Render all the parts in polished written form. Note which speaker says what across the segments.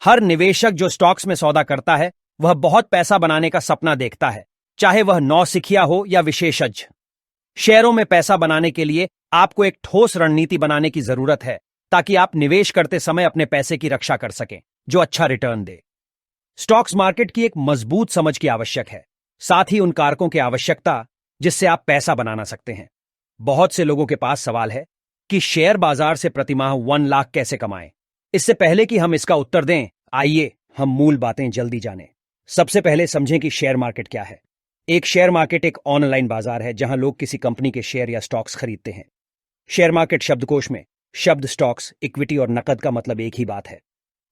Speaker 1: हर निवेशक जो स्टॉक्स में सौदा करता है वह बहुत पैसा बनाने का सपना देखता है, चाहे वह नौसिखिया हो या विशेषज्ञ। शेयरों में पैसा बनाने के लिए आपको एक ठोस रणनीति बनाने की जरूरत है ताकि आप निवेश करते समय अपने पैसे की रक्षा कर सकें जो अच्छा रिटर्न दे। स्टॉक्स मार्केट की एक मजबूत समझ की आवश्यक है, साथ ही उन कारकों की आवश्यकता जिससे आप पैसा बनाना सकते हैं। बहुत से लोगों के पास सवाल है कि शेयर बाजार से प्रतिमाह 1 लाख कैसे कमाएं। इससे पहले कि हम इसका उत्तर दें, आइए हम मूल बातें जल्दी जानें। सबसे पहले समझें कि शेयर मार्केट क्या है। एक शेयर मार्केट एक ऑनलाइन बाजार है जहां लोग किसी कंपनी के शेयर या स्टॉक्स खरीदते हैं। शेयर मार्केट शब्दकोश में शब्द स्टॉक्स, इक्विटी और नकद का मतलब एक ही बात है।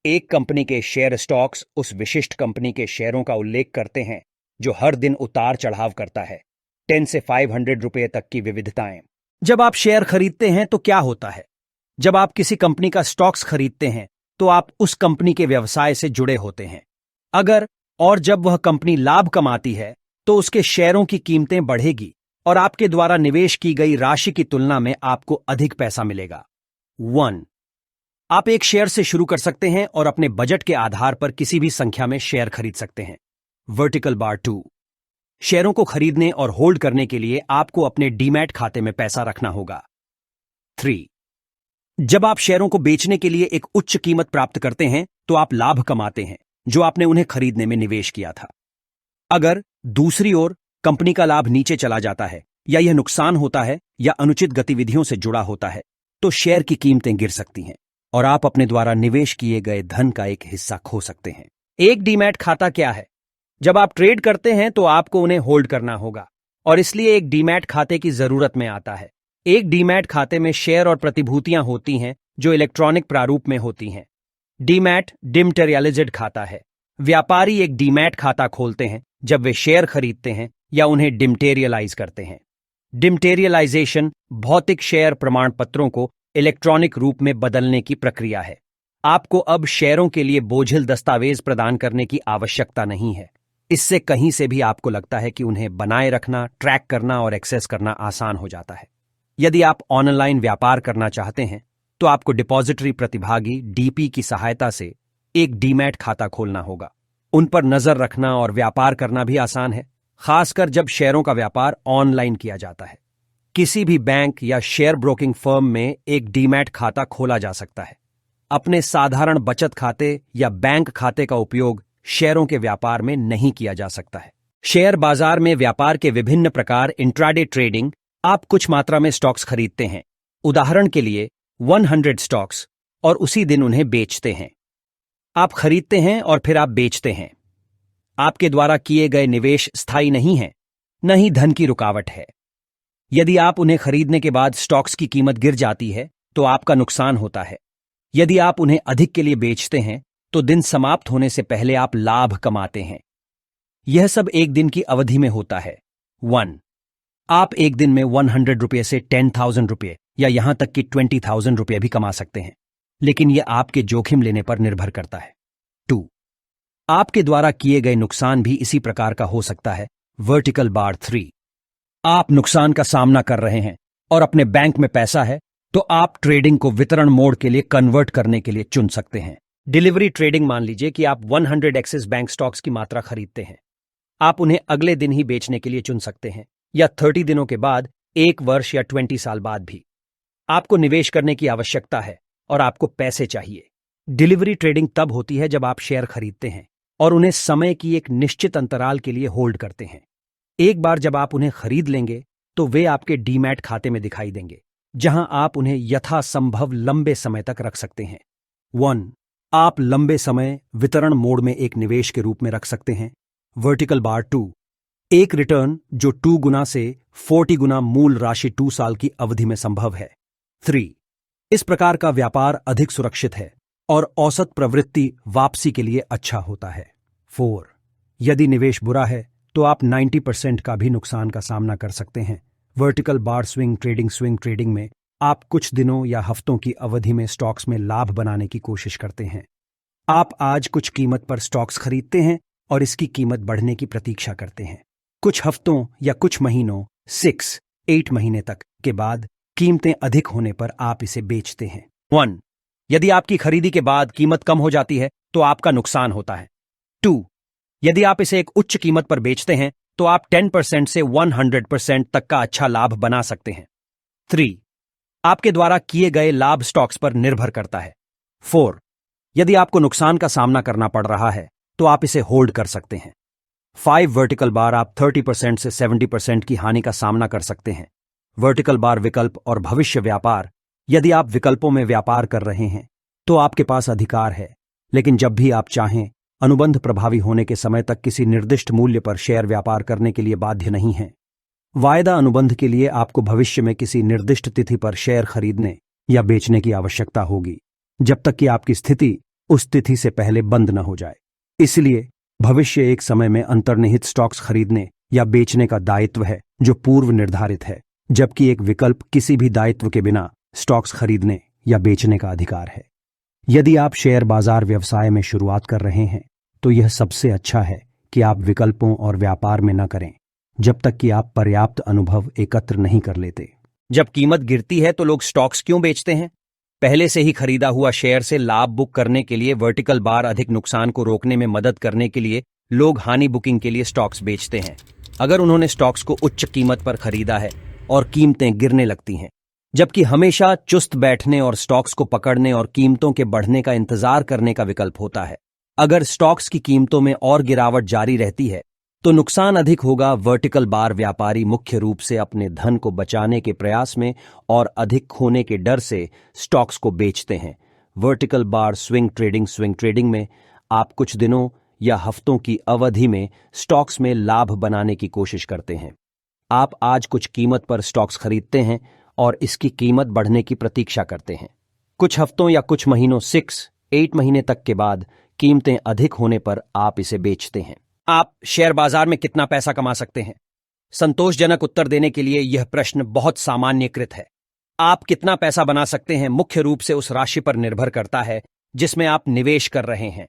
Speaker 1: एक कंपनी के शेयर स्टॉक्स उस विशिष्ट कंपनी के शेयरों का उल्लेख करते हैं जो हर दिन उतार चढ़ाव करता है। 10 से 500 रुपये तक की विविधताएं। जब आप शेयर खरीदते हैं तो क्या होता है? जब आप किसी कंपनी का स्टॉक्स खरीदते हैं तो आप उस कंपनी के व्यवसाय से जुड़े होते हैं। अगर और जब वह कंपनी लाभ कमाती है तो उसके शेयरों की कीमतें बढ़ेगी और आपके द्वारा निवेश की गई राशि की तुलना में आपको अधिक पैसा मिलेगा। 1. आप एक शेयर से शुरू कर सकते हैं और अपने बजट के आधार पर किसी भी संख्या में शेयर खरीद सकते हैं। Vertical bar 2. शेयरों को खरीदने और होल्ड करने के लिए आपको अपने डीमैट खाते में पैसा रखना होगा। 3. जब आप शेयरों को बेचने के लिए एक उच्च कीमत प्राप्त करते हैं तो आप लाभ कमाते हैं जो आपने उन्हें खरीदने में निवेश किया था। अगर दूसरी ओर कंपनी का लाभ नीचे चला जाता है या यह नुकसान होता है या अनुचित गतिविधियों से जुड़ा होता है तो शेयर की कीमतें गिर सकती हैं और आप अपने द्वारा निवेश किए गए धन का एक हिस्सा खो सकते हैं। एक डीमैट खाता क्या है? जब आप ट्रेड करते हैं तो आपको उन्हें होल्ड करना होगा और इसलिए एक डीमैट खाते की जरूरत में आता है। एक डीमैट खाते में शेयर और प्रतिभूतियां होती हैं जो इलेक्ट्रॉनिक प्रारूप में होती हैं। डीमैट डिमटेरियलाइज्ड खाता है। व्यापारी एक डीमैट खाता खोलते हैं जब वे शेयर खरीदते हैं या उन्हें डिमटेरियलाइज करते हैं। डिमटेरियलाइजेशन भौतिक शेयर प्रमाण पत्रों को इलेक्ट्रॉनिक रूप में बदलने की प्रक्रिया है। आपको अब शेयरों के लिए बोझिल दस्तावेज प्रदान करने की आवश्यकता नहीं है। इससे कहीं से भी आपको लगता है कि उन्हें बनाए रखना, ट्रैक करना और एक्सेस करना आसान हो जाता है। यदि आप ऑनलाइन व्यापार करना चाहते हैं तो आपको डिपॉजिटरी प्रतिभागी डीपी की सहायता से एक डीमैट खाता खोलना होगा। उन पर नजर रखना और व्यापार करना भी आसान है, खासकर जब शेयरों का व्यापार ऑनलाइन किया जाता है। किसी भी बैंक या शेयर ब्रोकिंग फर्म में एक डीमैट खाता खोला जा सकता है। अपने साधारण बचत खाते या बैंक खाते का उपयोग शेयरों के व्यापार में नहीं किया जा सकता है। शेयर बाजार में व्यापार के विभिन्न प्रकार। इंट्राडे ट्रेडिंग, आप कुछ मात्रा में स्टॉक्स खरीदते हैं, उदाहरण के लिए 100 स्टॉक्स, और उसी दिन उन्हें बेचते हैं। आप खरीदते हैं और फिर आप बेचते हैं। आपके द्वारा किए गए निवेश स्थायी नहीं हैं, न ही धन की रुकावट है। यदि आप उन्हें खरीदने के बाद स्टॉक्स की कीमत गिर जाती है तो आपका नुकसान होता है। यदि आप उन्हें अधिक के लिए बेचते हैं तो दिन समाप्त होने से पहले आप लाभ कमाते हैं। यह सब एक दिन की अवधि में होता है। 1. आप एक दिन में 100 रुपये से 10,000 रुपये या यहां तक कि 20,000 रुपये भी कमा सकते हैं, लेकिन यह आपके जोखिम लेने पर निर्भर करता है। 2. आपके द्वारा किए गए नुकसान भी इसी प्रकार का हो सकता है। Vertical bar 3. आप नुकसान का सामना कर रहे हैं और अपने बैंक में पैसा है तो आप ट्रेडिंग को वितरण मोड के लिए कन्वर्ट करने के लिए चुन सकते हैं। डिलीवरी ट्रेडिंग, मान लीजिए कि आप 100 एक्सिस बैंक स्टॉक्स की मात्रा खरीदते हैं। आप उन्हें अगले दिन ही बेचने के लिए चुन सकते हैं या 30 दिनों के बाद, 1 वर्ष या 20 साल बाद भी। आपको निवेश करने की आवश्यकता है और आपको पैसे चाहिए। डिलीवरी ट्रेडिंग तब होती है जब आप शेयर खरीदते हैं और उन्हें समय की एक निश्चित अंतराल के लिए होल्ड करते हैं। एक बार जब आप उन्हें खरीद लेंगे तो वे आपके डीमैट खाते में दिखाई देंगे, जहां आप उन्हें यथासंभव लंबे समय तक रख सकते हैं। 1. आप लंबे समय वितरण मोड में एक निवेश के रूप में रख सकते हैं। Vertical bar 2. एक रिटर्न जो 2 गुना से 40 गुना मूल राशि 2 साल की अवधि में संभव है। 3. इस प्रकार का व्यापार अधिक सुरक्षित है और औसत प्रवृत्ति वापसी के लिए अच्छा होता है। 4. यदि निवेश बुरा है तो आप 90% का भी नुकसान का सामना कर सकते हैं। वर्टिकल बार स्विंग ट्रेडिंग में आप कुछ दिनों या हफ्तों की अवधि में स्टॉक्स में लाभ बनाने की कोशिश करते हैं। आप आज कुछ कीमत पर स्टॉक्स खरीदते हैं और इसकी कीमत बढ़ने की प्रतीक्षा करते हैं। कुछ हफ्तों या कुछ महीनों 6-8 महीने तक के बाद कीमतें अधिक होने पर आप इसे बेचते हैं। 1. यदि आपकी खरीदी के बाद कीमत कम हो जाती है तो आपका नुकसान होता है। 2. यदि आप इसे एक उच्च कीमत पर बेचते हैं तो आप 10% से 100% तक का अच्छा लाभ बना सकते हैं। 3. आपके द्वारा किए गए लाभ स्टॉक्स पर निर्भर करता है। 4. यदि आपको नुकसान का सामना करना पड़ रहा है तो आप इसे होल्ड कर सकते हैं। 5. वर्टिकल बार आप 30% से 70% की हानि का सामना कर सकते हैं। वर्टिकल बार विकल्प और भविष्य व्यापार। यदि आप विकल्पों में व्यापार कर रहे हैं तो आपके पास अधिकार है, लेकिन जब भी आप चाहें अनुबंध प्रभावी होने के समय तक किसी निर्दिष्ट मूल्य पर शेयर व्यापार करने के लिए बाध्य नहीं हैं। वायदा अनुबंध के लिए आपको भविष्य में किसी निर्दिष्ट तिथि पर शेयर खरीदने या बेचने की आवश्यकता होगी, जब तक कि आपकी स्थिति उस तिथि से पहले बंद न हो जाए। इसलिए भविष्य एक समय में अंतर्निहित स्टॉक्स खरीदने या बेचने का दायित्व है जो पूर्व निर्धारित है, जबकि एक विकल्प किसी भी दायित्व के बिना स्टॉक्स खरीदने या बेचने का अधिकार है। यदि आप शेयर बाजार व्यवसाय में शुरुआत कर रहे हैं तो यह सबसे अच्छा है कि आप विकल्पों और व्यापार में न करें जब तक कि आप पर्याप्त अनुभव एकत्र नहीं कर लेते। जब कीमत गिरती है तो लोग स्टॉक्स क्यों बेचते हैं? पहले से ही खरीदा हुआ शेयर से लाभ बुक करने के लिए, वर्टिकल बार अधिक नुकसान को रोकने में मदद करने के लिए लोग हानि बुकिंग के लिए स्टॉक्स बेचते हैं। अगर उन्होंने स्टॉक्स को उच्च कीमत पर खरीदा है और कीमतें गिरने लगती हैं, जबकि हमेशा चुस्त बैठने और स्टॉक्स को पकड़ने और कीमतों के बढ़ने का इंतजार करने का विकल्प होता है। अगर स्टॉक्स की कीमतों में और गिरावट जारी रहती है तो नुकसान अधिक होगा। वर्टिकल बार व्यापारी मुख्य रूप से अपने धन को बचाने के प्रयास में और अधिक खोने के डर से स्टॉक्स को बेचते हैं। वर्टिकल बार स्विंग ट्रेडिंग में आप कुछ दिनों या हफ्तों की अवधि में स्टॉक्स में लाभ बनाने की कोशिश करते हैं। आप आज कुछ कीमत पर स्टॉक्स खरीदते हैं और इसकी कीमत बढ़ने की प्रतीक्षा करते हैं। कुछ हफ्तों या कुछ महीनों 6-8 महीने तक के बाद कीमतें अधिक होने पर आप इसे बेचते हैं। आप शेयर बाजार में कितना पैसा कमा सकते हैं? संतोषजनक उत्तर देने के लिए यह प्रश्न बहुत सामान्यीकृत है। आप कितना पैसा बना सकते हैं मुख्य रूप से उस राशि पर निर्भर करता है जिसमें आप निवेश कर रहे हैं।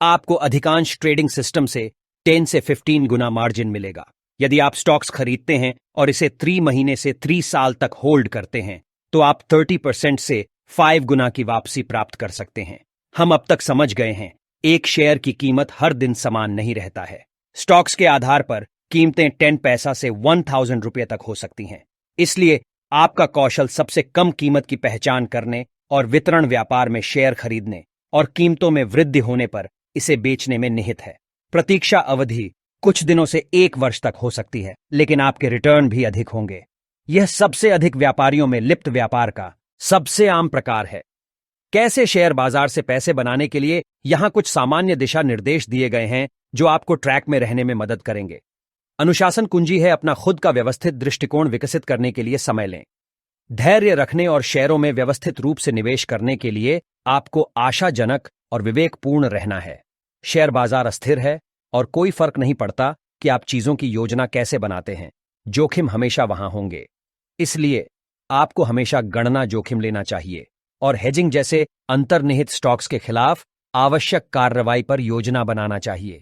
Speaker 1: आपको अधिकांश ट्रेडिंग सिस्टम से 10 से 15 गुना मार्जिन मिलेगा। यदि आप स्टॉक्स खरीदते हैं और इसे 3 महीने से 3 साल तक होल्ड करते हैं तो आप 30% से 5 गुना की वापसी प्राप्त कर सकते हैं। हम अब तक समझ गए हैं, एक शेयर की कीमत हर दिन समान नहीं रहता है। स्टॉक्स के आधार पर कीमतें 10 पैसा से 1000 रुपये तक हो सकती हैं। इसलिए आपका कौशल सबसे कम कीमत की पहचान करने और वितरण व्यापार में शेयर खरीदने और कीमतों में वृद्धि होने पर इसे बेचने में निहित है। प्रतीक्षा अवधि कुछ दिनों से 1 वर्ष तक हो सकती है, लेकिन आपके रिटर्न भी अधिक होंगे। यह सबसे अधिक व्यापारियों में लिप्त व्यापार का सबसे आम प्रकार है। कैसे शेयर बाजार से पैसे बनाने के लिए यहां कुछ सामान्य दिशा निर्देश दिए गए हैं जो आपको ट्रैक में रहने में मदद करेंगे। अनुशासन कुंजी है। अपना खुद का व्यवस्थित दृष्टिकोण विकसित करने के लिए समय लें। धैर्य रखने और शेयरों में व्यवस्थित रूप से निवेश करने के लिए आपको आशाजनक और विवेकपूर्ण रहना है। शेयर बाजार अस्थिर है और कोई फर्क नहीं पड़ता कि आप चीजों की योजना कैसे बनाते हैं, जोखिम हमेशा वहां होंगे। इसलिए आपको हमेशा गणना जोखिम लेना चाहिए और हेजिंग जैसे अंतर्निहित स्टॉक्स के खिलाफ आवश्यक कार्रवाई पर योजना बनाना चाहिए।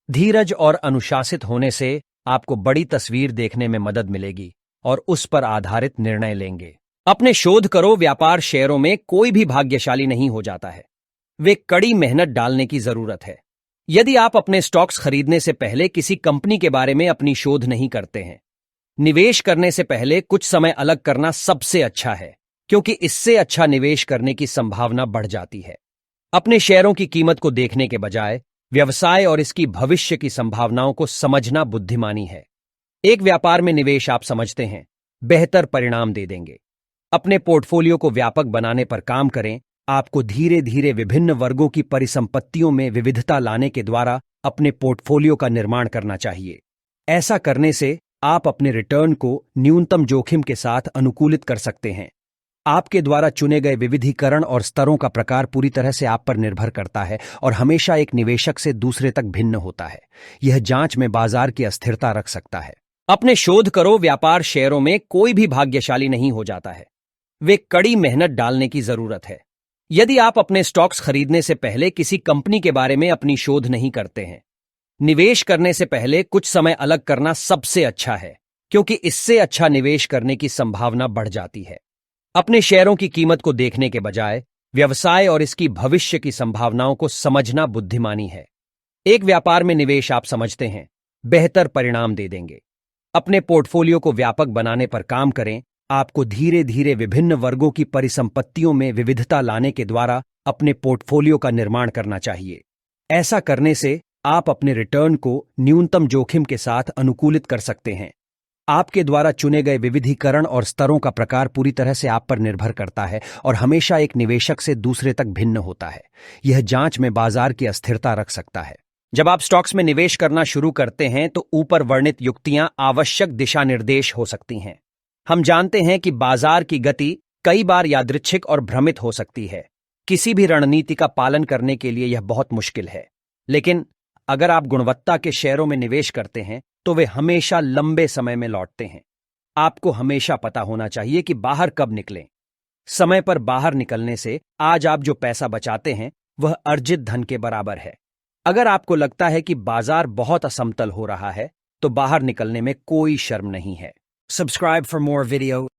Speaker 1: धीरज और अनुशासित होने से आपको बड़ी तस्वीर देखने में मदद मिलेगी और उस पर आधारित निर्णय लेंगे। अपने शोध करो। व्यापार शेयरों में कोई भी भाग्यशाली नहीं हो जाता है, वे कड़ी मेहनत डालने की जरूरत है। यदि आप अपने स्टॉक्स खरीदने से पहले किसी कंपनी के बारे में अपनी शोध नहीं करते हैं, निवेश करने से पहले कुछ समय अलग करना सबसे अच्छा है, क्योंकि इससे अच्छा निवेश करने की संभावना बढ़ जाती है। अपने शेयरों की कीमत को देखने के बजाय व्यवसाय और इसकी भविष्य की संभावनाओं को समझना बुद्धिमानी है। एक व्यापार में निवेश आप समझते हैं बेहतर परिणाम दे देंगे। अपने पोर्टफोलियो को व्यापक बनाने पर काम करें। आपको धीरे धीरे विभिन्न वर्गों की परिसंपत्तियों में विविधता लाने के द्वारा अपने पोर्टफोलियो का निर्माण करना चाहिए। ऐसा करने से आप अपने रिटर्न को न्यूनतम जोखिम के साथ अनुकूलित कर सकते हैं। आपके द्वारा चुने गए विविधीकरण और स्तरों का प्रकार पूरी तरह से आप पर निर्भर करता है और हमेशा एक निवेशक से दूसरे तक भिन्न होता है। यह जांच में बाजार की अस्थिरता रख सकता है। अपने शोध करो। व्यापार शेयरों में कोई भी भाग्यशाली नहीं हो जाता है, वे कड़ी मेहनत डालने की जरूरत है। यदि आप अपने स्टॉक्स खरीदने से पहले किसी कंपनी के बारे में अपनी शोध नहीं करते हैं, निवेश करने से पहले कुछ समय अलग करना सबसे अच्छा है, क्योंकि इससे अच्छा निवेश करने की संभावना बढ़ जाती है। अपने शेयरों की कीमत को देखने के बजाय व्यवसाय और इसकी भविष्य की संभावनाओं को समझना बुद्धिमानी है। एक व्यापार में निवेश आप समझते हैं बेहतर परिणाम दे देंगे। अपने पोर्टफोलियो को व्यापक बनाने पर काम करें। आपको धीरे धीरे विभिन्न वर्गों की परिसंपत्तियों में विविधता लाने के द्वारा अपने पोर्टफोलियो का निर्माण करना चाहिए। ऐसा करने से आप अपने रिटर्न को न्यूनतम जोखिम के साथ अनुकूलित कर सकते हैं। आपके द्वारा चुने गए विविधीकरण और स्तरों का प्रकार पूरी तरह से आप पर निर्भर करता है और हमेशा एक निवेशक से दूसरे तक भिन्न होता है। यह जांच में बाजार की अस्थिरता रख सकता है। जब आप स्टॉक्स में निवेश करना शुरू करते हैं तो ऊपर वर्णित युक्तियां आवश्यक दिशा निर्देश हो सकती हैं। हम जानते हैं कि बाजार की गति कई बार यादृच्छिक और भ्रमित हो सकती है। किसी भी रणनीति का पालन करने के लिए यह बहुत मुश्किल है, लेकिन अगर आप गुणवत्ता के शेयरों में निवेश करते हैं तो वे हमेशा लंबे समय में लौटते हैं। आपको हमेशा पता होना चाहिए कि बाहर कब निकलें। समय पर बाहर निकलने से आज आप जो पैसा बचाते हैं वह अर्जित धन के बराबर है। अगर आपको लगता है कि बाजार बहुत असमतल हो रहा है तो बाहर निकलने में कोई शर्म नहीं है। Subscribe for more video.